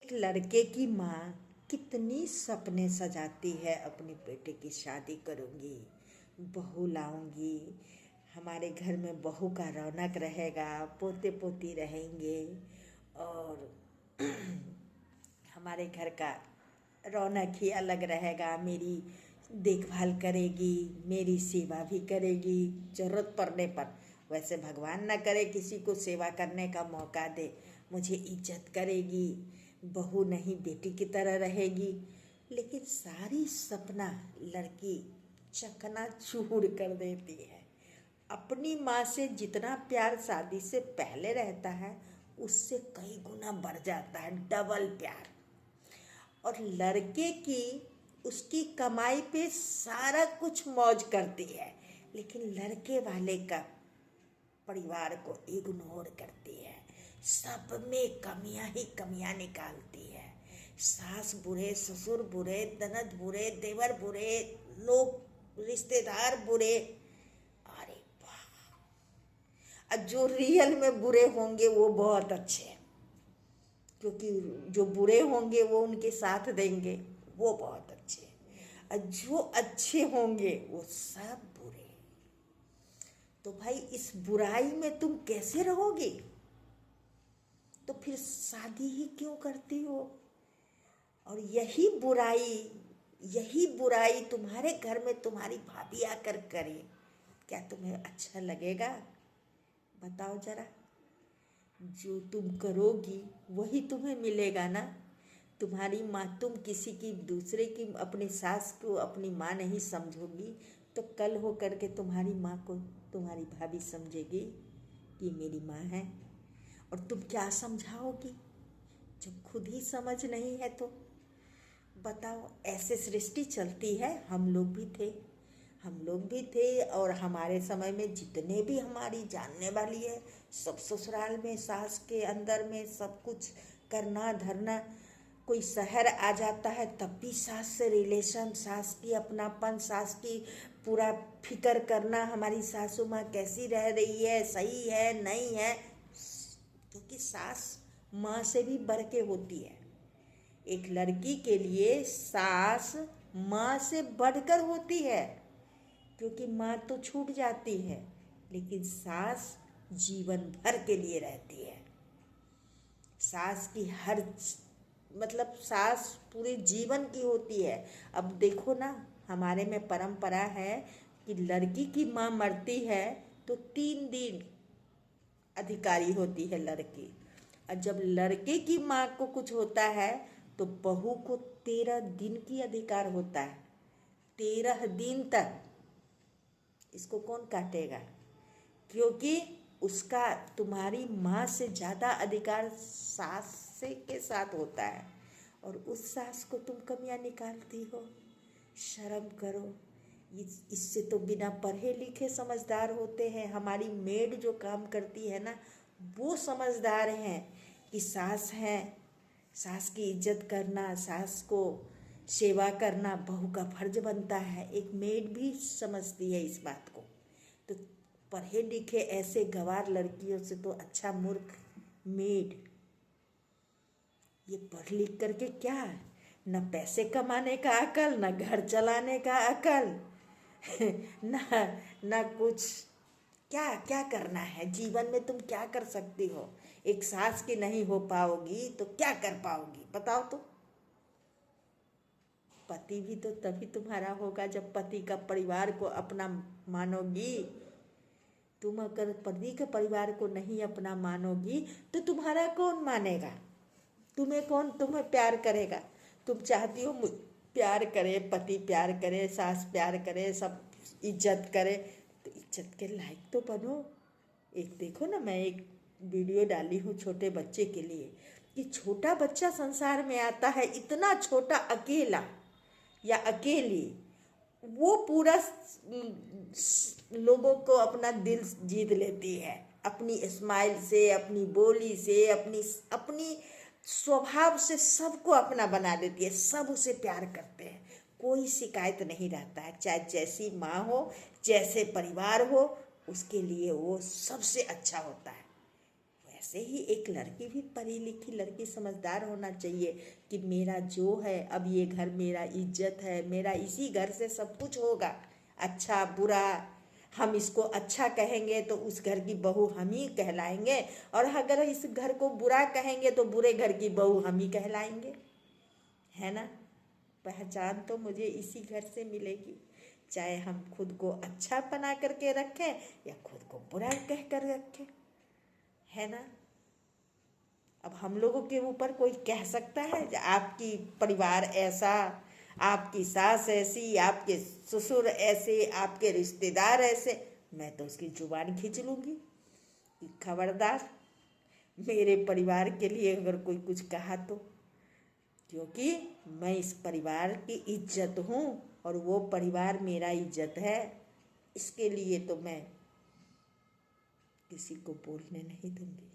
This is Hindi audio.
एक लड़के की माँ कितनी सपने सजाती है, अपनी बेटे की शादी करूँगी, बहू लाऊंगी, हमारे घर में बहू का रौनक रहेगा, पोते पोती रहेंगे और हमारे घर का रौनक ही अलग रहेगा। मेरी देखभाल करेगी, मेरी सेवा भी करेगी ज़रूरत पड़ने पर। वैसे भगवान ना करे किसी को सेवा करने का मौका दे, मुझे इज्जत करेगी, बहू नहीं बेटी की तरह रहेगी। लेकिन सारी सपना लड़की चकनाचूर कर देती है। अपनी माँ से जितना प्यार शादी से पहले रहता है, उससे कई गुना बढ़ जाता है, डबल प्यार। और लड़के की उसकी कमाई पे सारा कुछ मौज करती है, लेकिन लड़के वाले का परिवार को इग्नोर करती है, सब में कमियां ही कमियां निकालती है। सास बुरे, ससुर बुरे, ननद बुरे, देवर बुरे, लोग रिश्तेदार बुरे। अरे वाह! अब जो रियल में बुरे होंगे वो बहुत अच्छे हैं, क्योंकि जो बुरे होंगे वो उनके साथ देंगे, वो बहुत अच्छे हैं। और जो अच्छे होंगे वो सब बुरे। तो भाई इस बुराई में तुम कैसे रहोगे? तो फिर शादी ही क्यों करती हो? और यही बुराई तुम्हारे घर में तुम्हारी भाभी आकर करे, क्या तुम्हें अच्छा लगेगा? बताओ जरा। जो तुम करोगी वही तुम्हें मिलेगा ना। तुम्हारी माँ, तुम किसी की दूसरे की अपनी सास को अपनी माँ नहीं समझोगी, तो कल हो करके तुम्हारी माँ को तुम्हारी भाभी समझेगी कि मेरी माँ है। और तुम क्या समझाओगी जब खुद ही समझ नहीं है? तो बताओ, ऐसे सृष्टि चलती है। हम लोग भी थे और हमारे समय में जितने भी हमारी जानने वाली है, सब ससुराल में सास के अंदर में सब कुछ करना धरना। कोई शहर आ जाता है तब भी सास से रिलेशन, सास की अपनापन, सास की पूरा फिक्र करना, हमारी सासू माँ कैसी रह रही है, सही है नहीं है, क्योंकि सास माँ से भी बढ़ के होती है। एक लड़की के लिए सास माँ से बढ़कर होती है, क्योंकि माँ तो छूट जाती है, लेकिन सास जीवन भर के लिए रहती है। सास की सास पूरे जीवन की होती है। अब देखो ना, हमारे में परंपरा है कि लड़की की माँ मरती है तो 3 दिन अधिकारी होती है लड़की, और जब लड़के की माँ को कुछ होता है तो बहू को 13 दिन की अधिकार होता है। 13 दिन तक इसको कौन काटेगा? क्योंकि उसका तुम्हारी माँ से ज़्यादा अधिकार सास से के साथ होता है, और उस सास को तुम कमियाँ निकालती हो। शर्म करो। इससे तो बिना पढ़े लिखे समझदार होते हैं। हमारी मेड जो काम करती है ना, वो समझदार हैं कि सास है, सास की इज्जत करना, सास को सेवा करना बहू का फर्ज बनता है। एक मेड भी समझती है इस बात को। तो पढ़े लिखे ऐसे गंवार लड़कियों से तो अच्छा मूर्ख मेड। ये पढ़ लिख करके क्या, न पैसे कमाने का अकल, न घर चलाने का अकल, न कुछ। क्या क्या करना है जीवन में? तुम क्या कर सकती हो? एक सास की नहीं हो पाओगी तो क्या कर पाओगी, बताओ तो। पति भी तो तभी तुम्हारा होगा जब पति का परिवार को अपना मानोगी। तुम अगर पति के परिवार को नहीं अपना मानोगी तो तुम्हारा कौन मानेगा? तुम्हें प्यार करेगा? तुम चाहती हो प्यार करे, पति प्यार करे, सास प्यार करे, सब इज्जत करे, तो इज्जत के लायक तो बनो। एक देखो ना, मैं एक वीडियो डाली हूँ छोटे बच्चे के लिए, कि छोटा बच्चा संसार में आता है, इतना छोटा अकेला या अकेली, वो पूरा लोगों को अपना दिल जीत लेती है, अपनी स्माइल से, अपनी बोली से, अपनी स्वभाव से सबको अपना बना देती है। सब उसे प्यार करते हैं, कोई शिकायत नहीं रहता है। चाहे जैसी माँ हो, जैसे परिवार हो, उसके लिए वो सबसे अच्छा होता है। ऐसे ही एक लड़की भी पढ़ी लिखी लड़की समझदार होना चाहिए कि मेरा जो है, अब ये घर मेरा इज्जत है, मेरा इसी घर से सब कुछ होगा, अच्छा बुरा। हम इसको अच्छा कहेंगे तो उस घर की बहू हम ही कहलाएंगे, और अगर इस घर को बुरा कहेंगे तो बुरे घर की बहू हम ही कहलाएंगे, है ना। पहचान तो मुझे इसी घर से मिलेगी, चाहे हम खुद को अच्छा बना करके रखें या खुद को बुरा कह कर रखें, है ना। अब हम लोगों के ऊपर कोई कह सकता है आपकी परिवार ऐसा, आपकी सास ऐसी, आपके ससुर ऐसे, आपके रिश्तेदार ऐसे, मैं तो उसकी जुबान खींच लूँगी कि खबरदार मेरे परिवार के लिए अगर कोई कुछ कहा तो, क्योंकि मैं इस परिवार की इज्जत हूँ और वो परिवार मेरा इज्जत है, इसके लिए तो मैं किसी को बोलने नहीं दूँगी।